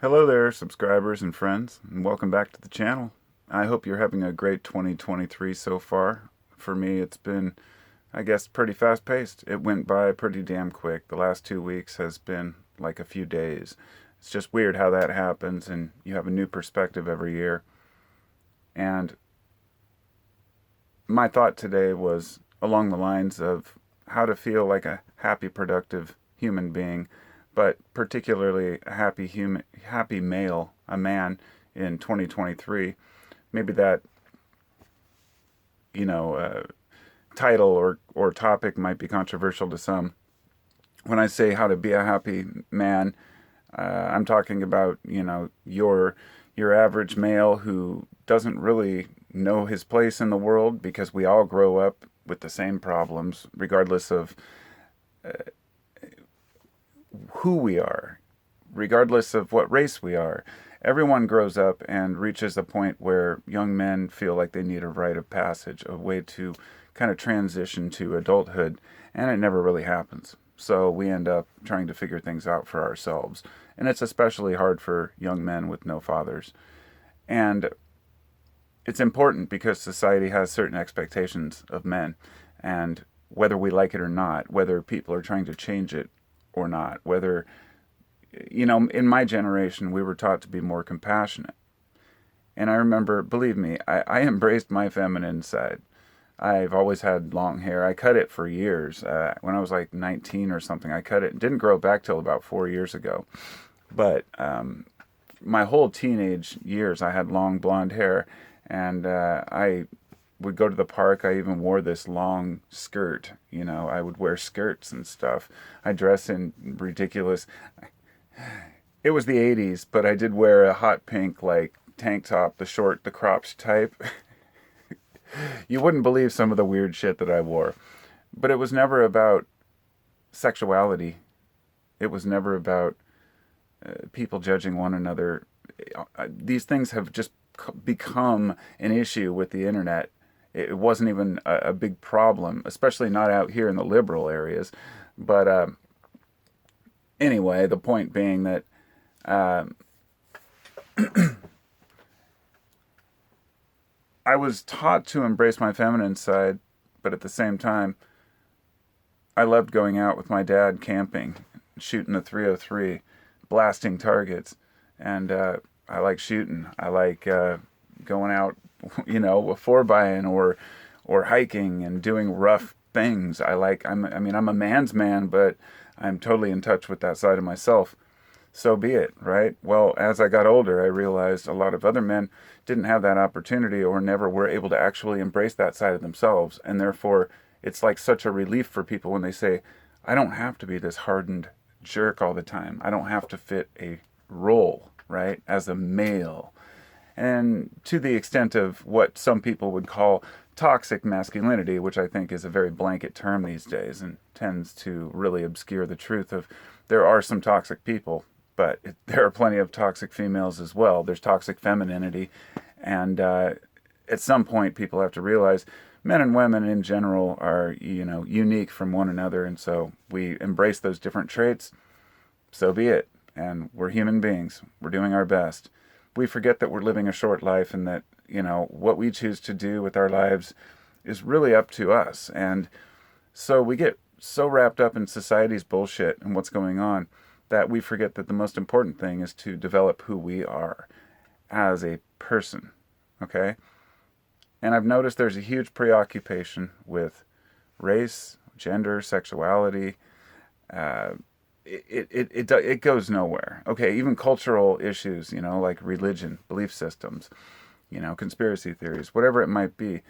Hello there, subscribers and friends, and welcome back to the channel. I hope you're having a great 2023 so far. For me, it's been, I guess, pretty fast paced. It went by pretty damn quick. The last 2 weeks has been like a few days. It's just weird how that happens, and you have a new perspective every year. And my thought today was along the lines of how to feel like a happy, productive human being, but particularly a happy male, a man in 2023. Maybe that, you know, uh, title or topic might be controversial to some. When I say how to be a happy man, I'm talking about, your average male who doesn't really know his place in the world, because we all grow up with the same problems, regardless of who we are, regardless of what race we are. Everyone grows up and reaches a point where young men feel like they need a rite of passage, a way to kind of transition to adulthood, and it never really happens. So we end up trying to figure things out for ourselves. And it's especially hard for young men with no fathers. And it's important because society has certain expectations of men. And whether we like it or not, whether people are trying to change it or not, whether, in my generation, we were taught to be more compassionate. And I remember, believe me, I embraced my feminine side. I've always had long hair. I cut it for years. When I was like 19 or something, I cut it. It didn't grow back till about 4 years ago. But my whole teenage years, I had long blonde hair. And I would go to the park. I even wore this long skirt. I would wear skirts and stuff. I dress in ridiculous. It was the 80s, but I did wear a hot pink, like, tank top, the cropped type. You wouldn't believe some of the weird shit that I wore. But it was never about sexuality. It was never about people judging one another. These things have just become an issue with the internet. It wasn't even a big problem, especially not out here in the liberal areas. But anyway, the point being that uh, I was taught to embrace my feminine side, but at the same time, I loved going out with my dad camping, shooting the 303, blasting targets, and I like shooting. I like going out, with 4 by or hiking and doing rough things. I'm a man's man, but I'm totally in touch with that side of myself. So be it, right? Well, as I got older, I realized a lot of other men didn't have that opportunity or never were able to actually embrace that side of themselves. And therefore, it's like such a relief for people when they say, I don't have to be this hardened jerk all the time. I don't have to fit a role, right, as a male. And to the extent of what some people would call toxic masculinity, which I think is a very blanket term these days and tends to really obscure the truth of there are some toxic people, but there are plenty of toxic females as well. There's toxic femininity. And at some point, people have to realize men and women in general are, unique from one another. And so we embrace those different traits. So be it. And we're human beings. We're doing our best. We forget that we're living a short life and that, what we choose to do with our lives is really up to us. And so we get so wrapped up in society's bullshit and what's going on that we forget that the most important thing is to develop who we are as a person. Okay? And I've noticed there's a huge preoccupation with race, gender, sexuality. Uh, it goes nowhere. Okay, even cultural issues, like religion, belief systems, conspiracy theories, whatever it might be.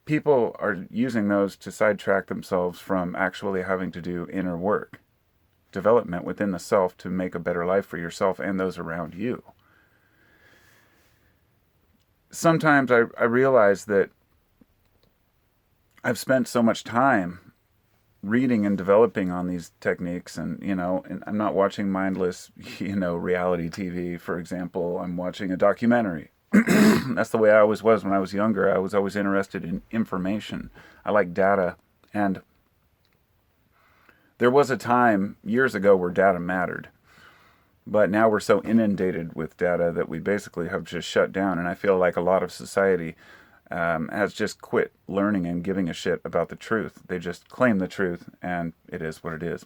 People are using those to sidetrack themselves from actually having to do inner work, development within the self to make a better life for yourself and those around you. Sometimes I realize that I've spent so much time reading and developing on these techniques, and I'm not watching mindless, reality TV, for example. I'm watching a documentary. That's the way I always was when I was younger. I was always interested in information. I like data. And there was a time years ago where data mattered. But now we're so inundated with data that we basically have just shut down. And I feel like a lot of society has just quit learning and giving a shit about the truth. They just claim the truth, and it is what it is.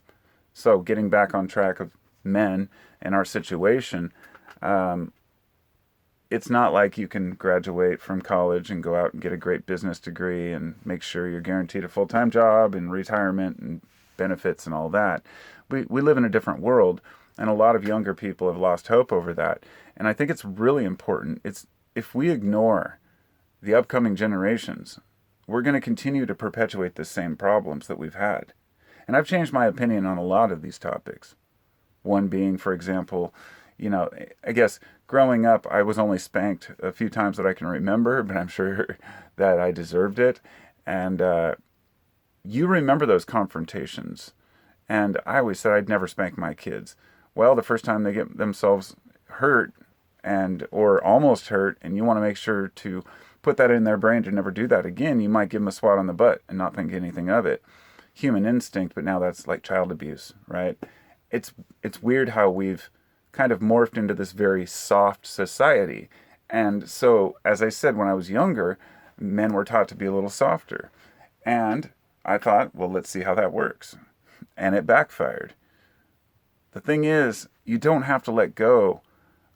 So getting back on track of men and our situation, it's not like you can graduate from college and go out and get a great business degree and make sure you're guaranteed a full-time job and retirement and benefits and all that. We live in a different world, and a lot of younger people have lost hope over that. And I think it's really important. It's if we ignore the upcoming generations, we're going to continue to perpetuate the same problems that we've had. And I've changed my opinion on a lot of these topics. One being, for example, I guess growing up, I was only spanked a few times that I can remember, but I'm sure that I deserved it. And you remember those confrontations. And I always said I'd never spank my kids. Well, the first time they get themselves hurt or almost hurt, and you want to make sure to put that in their brain to never do that again, you might give them a swat on the butt and not think anything of it. Human instinct, but now that's like child abuse, right? It's weird how we've kind of morphed into this very soft society. And so, as I said, when I was younger, men were taught to be a little softer. And I thought, well, let's see how that works. And it backfired. The thing is, you don't have to let go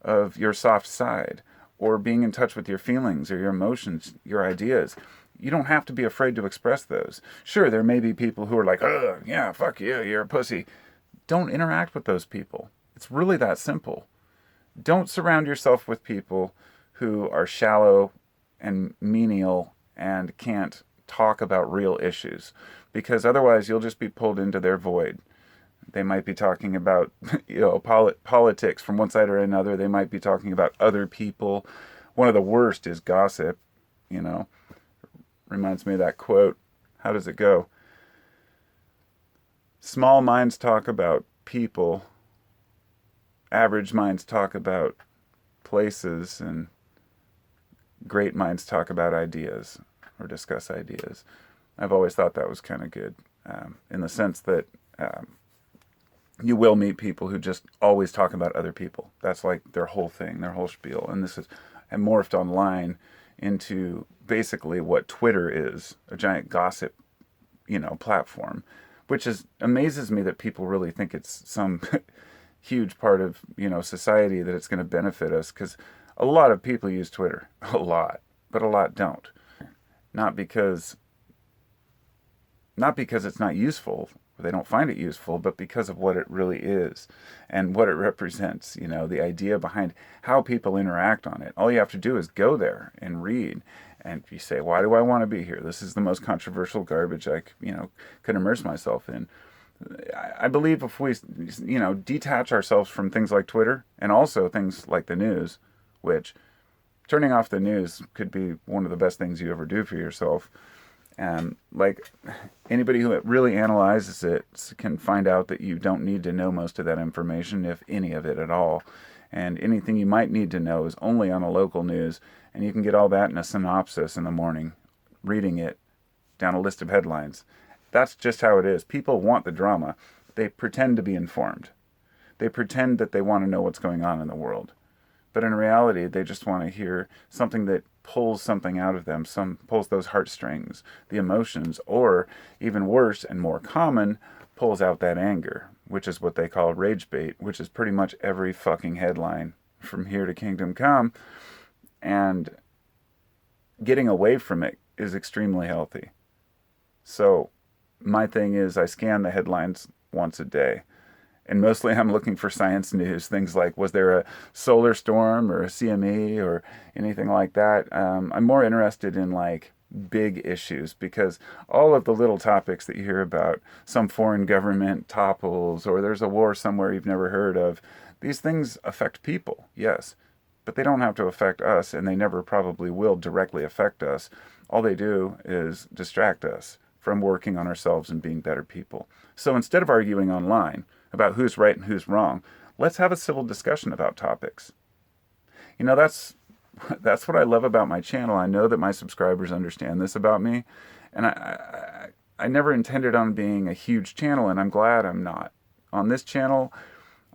of your soft side or being in touch with your feelings or your emotions, your ideas. You don't have to be afraid to express those. Sure, there may be people who are like, oh, yeah, fuck you, you're a pussy. Don't interact with those people. It's really that simple. Don't surround yourself with people who are shallow and menial and can't talk about real issues, because otherwise you'll just be pulled into their void. They might be talking about politics from one side or another. They might be talking about other people. One of the worst is gossip. Reminds me of that quote. How does it go? Small minds talk about people. Average minds talk about places, and great minds talk about ideas or discuss ideas. I've always thought that was kind of good, in the sense that you will meet people who just always talk about other people. That's like their whole thing, their whole spiel. And this is morphed online into basically what Twitter is, a giant gossip, platform, which amazes me that people really think it's some huge part of, society, that it's going to benefit us, because a lot of people use Twitter, a lot, but a lot don't. Not because it's not useful, or they don't find it useful, but because of what it really is and what it represents, the idea behind how people interact on it. All you have to do is go there and read, and you say, why do I want to be here? This is the most controversial garbage I could immerse myself in. I believe if we, detach ourselves from things like Twitter and also things like the news, which turning off the news could be one of the best things you ever do for yourself. And like anybody who really analyzes it can find out that you don't need to know most of that information, if any of it at all. And anything you might need to know is only on a local news, and you can get all that in a synopsis in the morning, reading it down a list of headlines. That's just how it is. People want the drama. They pretend to be informed. They pretend that they want to know what's going on in the world. But in reality, they just want to hear something that pulls something out of them, pulls those heartstrings, the emotions, or even worse and more common, pulls out that anger, which is what they call rage bait, which is pretty much every fucking headline from here to Kingdom Come. And getting away from it is extremely healthy. So my thing is, I scan the headlines once a day. And mostly I'm looking for science news, things like, was there a solar storm or a CME or anything like that? I'm more interested in like big issues, because all of the little topics that you hear about, some foreign government topples, or there's a war somewhere you've never heard of, these things affect people, yes, but they don't have to affect us, and they never probably will directly affect us. All they do is distract us from working on ourselves and being better people. So instead of arguing online about who's right and who's wrong, let's have a civil discussion about topics. That's what I love about my channel. I know that my subscribers understand this about me, and I never intended on being a huge channel, and I'm glad I'm not. On this channel,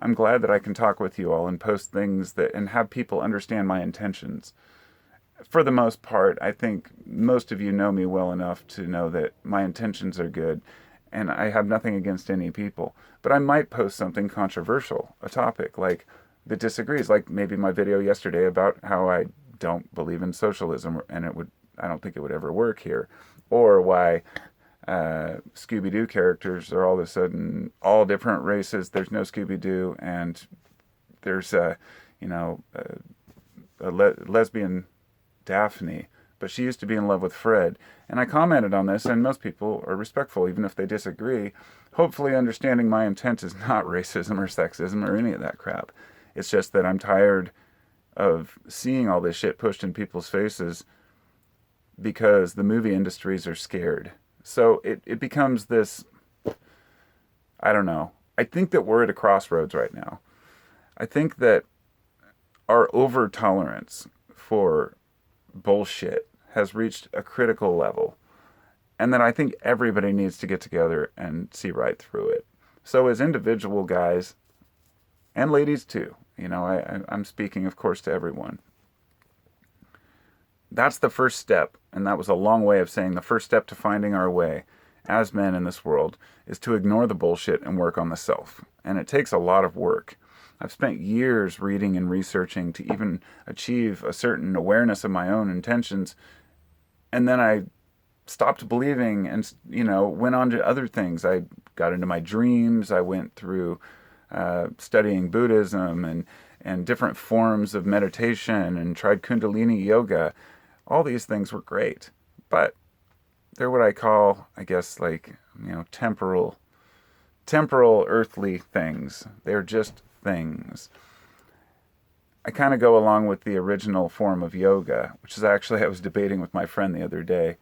I'm glad that I can talk with you all and post things that and have people understand my intentions. For the most part, I think most of you know me well enough to know that my intentions are good and I have nothing against any people. But I might post something controversial, a topic like that disagrees, like maybe my video yesterday about how I don't believe in socialism and I don't think it would ever work here, or why Scooby-Doo characters are all of a sudden all different races. There's no Scooby-Doo, and there's a lesbian Daphne, but she used to be in love with Fred. And I commented on this, and most people are respectful, even if they disagree. Hopefully, understanding my intent is not racism or sexism or any of that crap. It's just that I'm tired of seeing all this shit pushed in people's faces because the movie industries are scared. So it becomes this, I don't know. I think that we're at a crossroads right now. I think that our over tolerance for bullshit has reached a critical level, and that I think everybody needs to get together and see right through it. So as individual guys, and ladies too, I'm speaking of course to everyone, that's the first step, and that was a long way of saying the first step to finding our way as men in this world is to ignore the bullshit and work on the self. And it takes a lot of work. I've spent years reading and researching to even achieve a certain awareness of my own intentions. And then I stopped believing and, went on to other things. I got into my dreams. I went through studying Buddhism and different forms of meditation and tried Kundalini yoga. All these things were great, but they're what I call, I guess, temporal earthly things. They're just things. I kind of go along with the original form of yoga, which is actually, I was debating with my friend the other day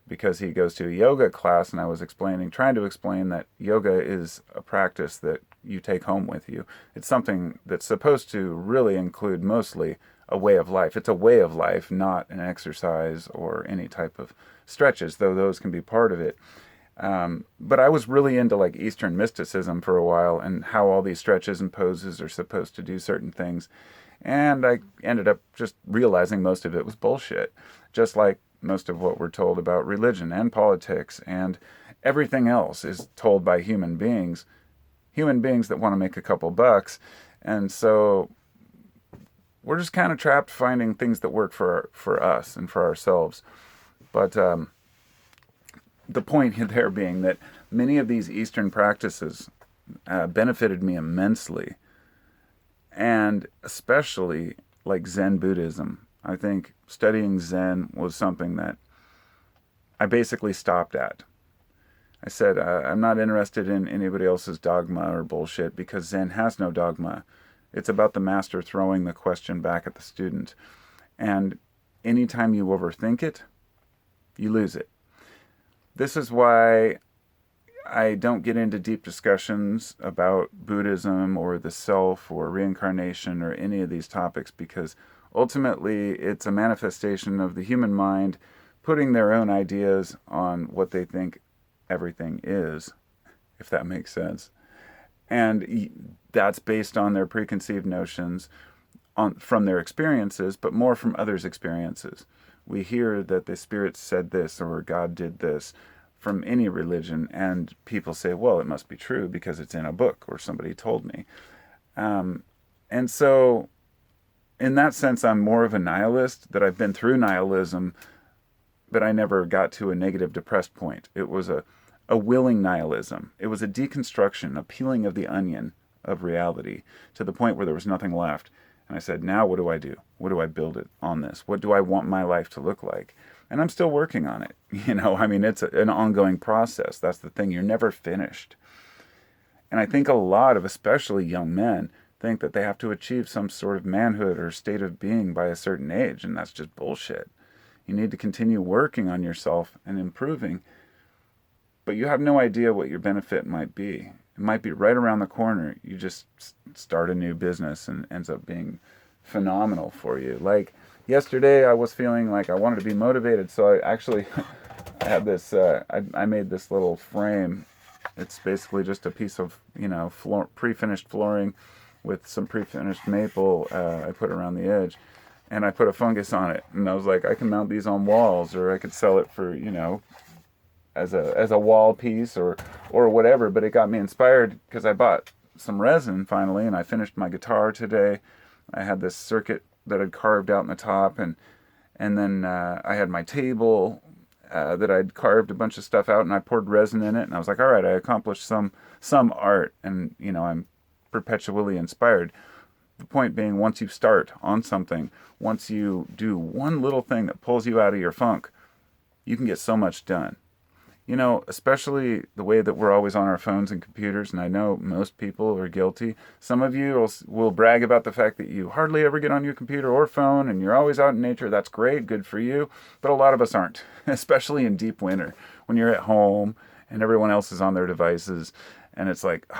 because he goes to a yoga class, and I was trying to explain that yoga is a practice that you take home with you. It's something that's supposed to really include mostly a way of life. It's a way of life, not an exercise or any type of stretches, though those can be part of it. But I was really into Eastern mysticism for a while and how all these stretches and poses are supposed to do certain things. And I ended up just realizing most of it was bullshit, just like most of what we're told about religion and politics and everything else is told by human beings that want to make a couple bucks. And so we're just kind of trapped finding things that work for us and for ourselves. But the point there being that many of these Eastern practices benefited me immensely. And especially like Zen Buddhism. I think studying Zen was something that I basically stopped at. I said, I'm not interested in anybody else's dogma or bullshit because Zen has no dogma. It's about the master throwing the question back at the student. And anytime you overthink it, you lose it. This is why I don't get into deep discussions about Buddhism or the self or reincarnation or any of these topics, because ultimately it's a manifestation of the human mind putting their own ideas on what they think everything is, if that makes sense. And that's based on their preconceived notions from their experiences, but more from others' experiences. We hear that the spirit said this or God did this from any religion, and people say, well, it must be true because it's in a book or somebody told me. And so in that sense, I'm more of a nihilist, that I've been through nihilism, but I never got to a negative depressed point. It was a willing nihilism. It was a deconstruction, a peeling of the onion of reality to the point where there was nothing left. And I said, now what do I do? What do I build it on this? What do I want my life to look like? And I'm still working on it. It's an ongoing process. That's the thing. You're never finished. And I think a lot of, especially young men, think that they have to achieve some sort of manhood or state of being by a certain age. And that's just bullshit. You need to continue working on yourself and improving. But you have no idea what your benefit might be. It might be right around the corner. You just start a new business and it ends up being phenomenal for you. Like yesterday, I was feeling like I wanted to be motivated. So I had this, I made this little frame. It's basically just a piece of, pre-finished flooring. with some pre-finished maple. I put around the edge, and I put a fungus on it. And I was like, I can mount these on walls, or I could sell it for, as a wall piece or whatever. But it got me inspired because I bought some resin finally, and I finished my guitar today. I had this circuit that I'd carved out in the top, and then I had my table that I'd carved a bunch of stuff out, and I poured resin in it, and I was like, all right, I accomplished some art, and I'm perpetually inspired. The point being, once you start on something, once you do one little thing that pulls you out of your funk, you can get so much done. Especially the way that we're always on our phones and computers, and I know most people are guilty. Some of you will brag about the fact that you hardly ever get on your computer or phone, and you're always out in nature. That's great, good for you. But a lot of us aren't, especially in deep winter, when you're at home and everyone else is on their devices, and it's like,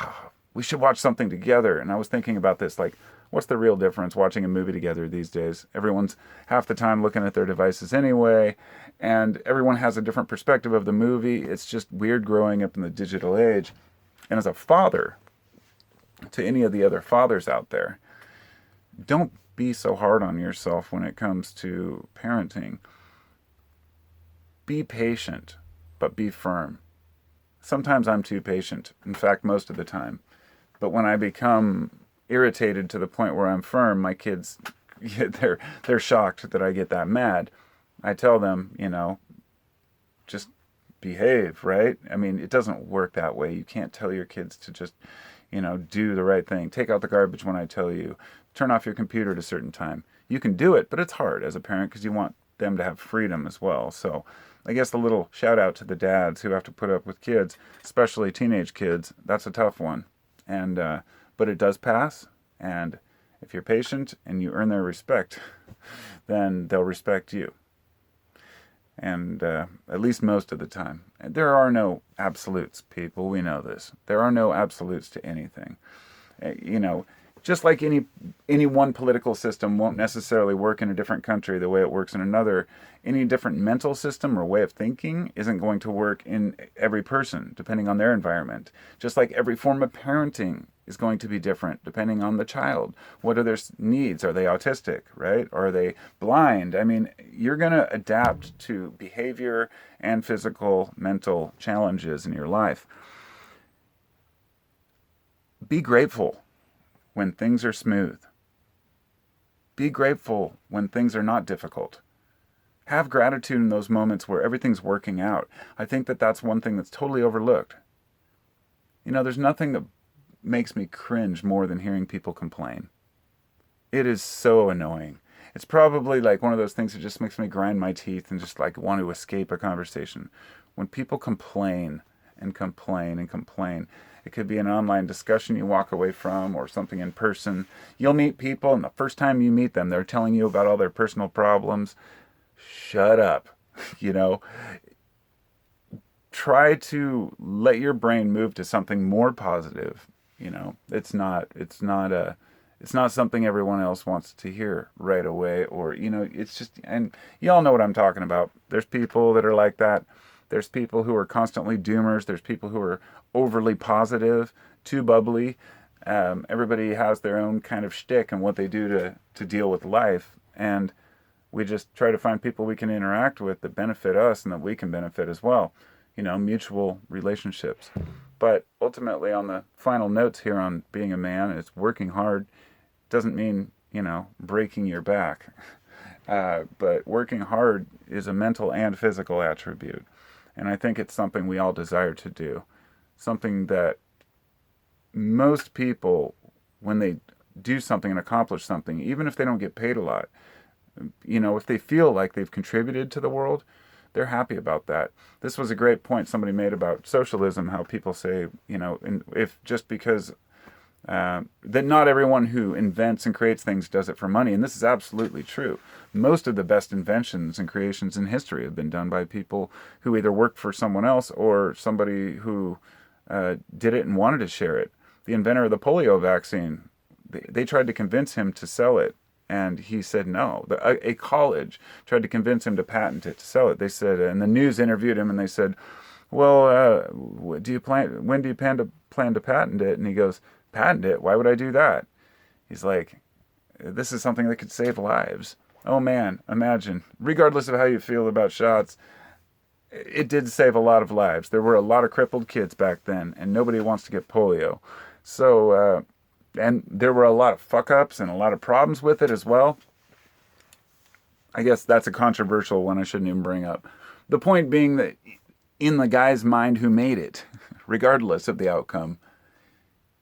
we should watch something together. And I was thinking about this, like, what's the real difference watching a movie together these days? Everyone's half the time looking at their devices anyway, and everyone has a different perspective of the movie. It's just weird growing up in the digital age. And as a father, to any of the other fathers out there, don't be so hard on yourself when it comes to parenting. Be patient, but be firm. Sometimes I'm too patient. In fact, most of the time. But when I become irritated to the point where I'm firm, my kids, they're shocked that I get that mad. I tell them, just behave, right? I mean, it doesn't work that way. You can't tell your kids to just, do the right thing. Take out the garbage when I tell you. Turn off your computer at a certain time. You can do it, but it's hard as a parent because you want them to have freedom as well. So I guess the little shout out to the dads who have to put up with kids, especially teenage kids, that's a tough one. But it does pass, and if you're patient and you earn their respect, then they'll respect you. And at least most of the time. There are no absolutes, people. We know this. There are no absolutes to anything. Just like any one political system won't necessarily work in a different country the way it works in another, any different mental system or way of thinking isn't going to work in every person, depending on their environment. Just like every form of parenting is going to be different depending on the child. What are their needs? Are they autistic, right? Are they blind? I mean, you're going to adapt to behavior and physical, mental challenges in your life. Be grateful when things are smooth. Be grateful when things are not difficult. Have gratitude in those moments where everything's working out. I think that that's one thing that's totally overlooked. There's nothing that makes me cringe more than hearing people complain. It is so annoying. It's probably like one of those things that just makes me grind my teeth and just like want to escape a conversation. When people complain and complain and complain, it could be an online discussion you walk away from or something in person. You'll meet people, and the first time you meet them, they're telling you about all their personal problems. Shut up. Try to let your brain move to something more positive. It's not something everyone else wants to hear right away, or, it's just, and y'all know what I'm talking about. There's people that are like that. There's people who are constantly doomers. There's people who are overly positive, too bubbly. Everybody has their own kind of shtick and what they do to deal with life. And we just try to find people we can interact with that benefit us and that we can benefit as well. Mutual relationships. But ultimately, on the final notes here on being a man, it's working hard. Doesn't mean, breaking your back. But working hard is a mental and physical attribute. And I think it's something we all desire to do. Something that most people, when they do something and accomplish something, even if they don't get paid a lot, if they feel like they've contributed to the world, they're happy about that. This was a great point somebody made about socialism, how people say, if just because that not everyone who invents and creates things does it for money. And this is absolutely true. Most of the best inventions and creations in history have been done by people who either worked for someone else or somebody who did it and wanted to share it. The inventor of the polio vaccine, they tried to convince him to sell it. And he said no. A college tried to convince him to patent it, to sell it. They said, and the news interviewed him, and they said, "Well, when do you plan to patent it?" And he goes, "Patent it? Why would I do that?" He's like, this is something that could save lives. Oh man, imagine, regardless of how you feel about shots, it did save a lot of lives. There were a lot of crippled kids back then, and nobody wants to get polio. So, and there were a lot of fuck-ups and a lot of problems with it as well. I guess that's a controversial one I shouldn't even bring up. The point being that in the guy's mind who made it, regardless of the outcome,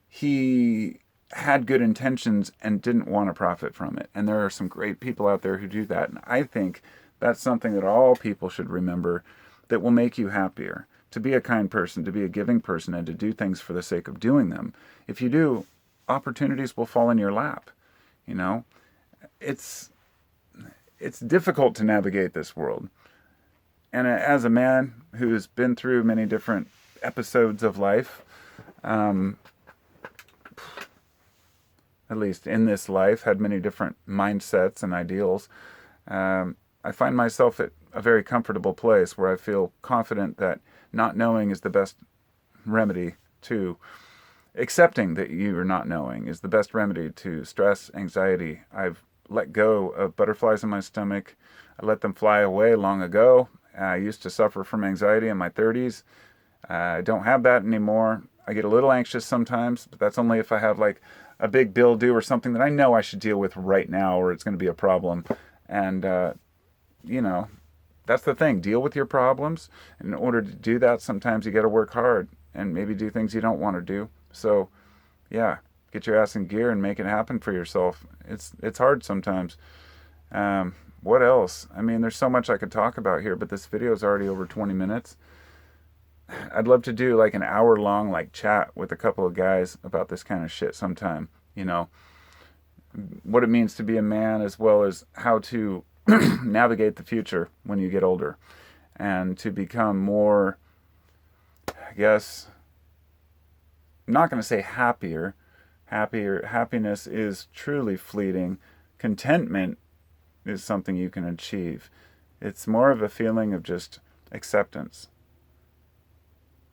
he had good intentions and didn't want to profit from it. And there are some great people out there who do that. And I think that's something that all people should remember, that will make you happier. To be a kind person, to be a giving person, and to do things for the sake of doing them. If you do, opportunities will fall in your lap. You know, it's difficult to navigate this world. And as a man who's been through many different episodes of life, at least in this life, had many different mindsets and ideals, I find myself at a very comfortable place where I feel confident that not knowing is the best remedy to accepting that you are not knowing is the best remedy to stress, anxiety. I've let go of butterflies in my stomach. I let them fly away long ago. I used to suffer from anxiety in my 30s. I don't have that anymore. I get a little anxious sometimes, but that's only if I have like a big bill due or something that I know I should deal with right now, or it's going to be a problem. And, you know, that's the thing. Deal with your problems. In order to do that, sometimes you got to work hard and maybe do things you don't want to do. So, yeah, get your ass in gear and make it happen for yourself. It's hard sometimes. What else? I mean, there's so much I could talk about here, but this video is already over 20 minutes. I'd love to do like an hour-long like chat with a couple of guys about this kind of shit sometime. You know, what it means to be a man, as well as how to navigate the future when you get older, and to become more, I guess, I'm not going to say happier. Happiness is truly fleeting. Contentment is something you can achieve. It's more of a feeling of just acceptance.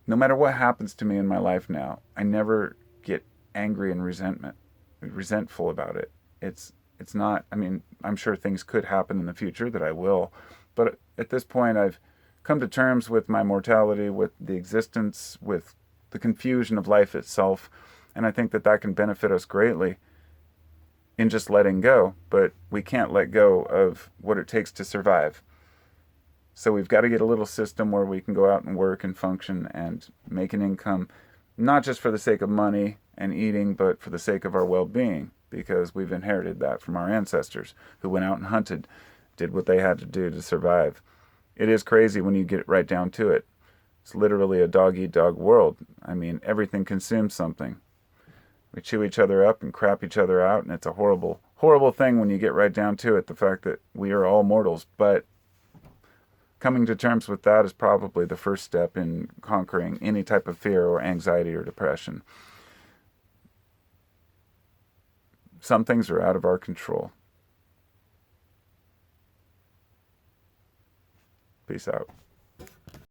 No matter what happens to me in my life now, I never get angry and resentful about it. It's not, I mean, I'm sure things could happen in the future that I will, but at this point I've come to terms with my mortality, with the existence, with the confusion of life itself, and I think that can benefit us greatly in just letting go, but we can't let go of what it takes to survive. So we've got to get a little system where we can go out and work and function and make an income, not just for the sake of money and eating, but for the sake of our well-being, because we've inherited that from our ancestors who went out and hunted, did what they had to do to survive. It is crazy when you get right down to it. It's literally a dog-eat-dog world. I mean, everything consumes something. We chew each other up and crap each other out, and it's a horrible, horrible thing when you get right down to it, the fact that we are all mortals. But coming to terms with that is probably the first step in conquering any type of fear or anxiety or depression. Some things are out of our control. Peace out.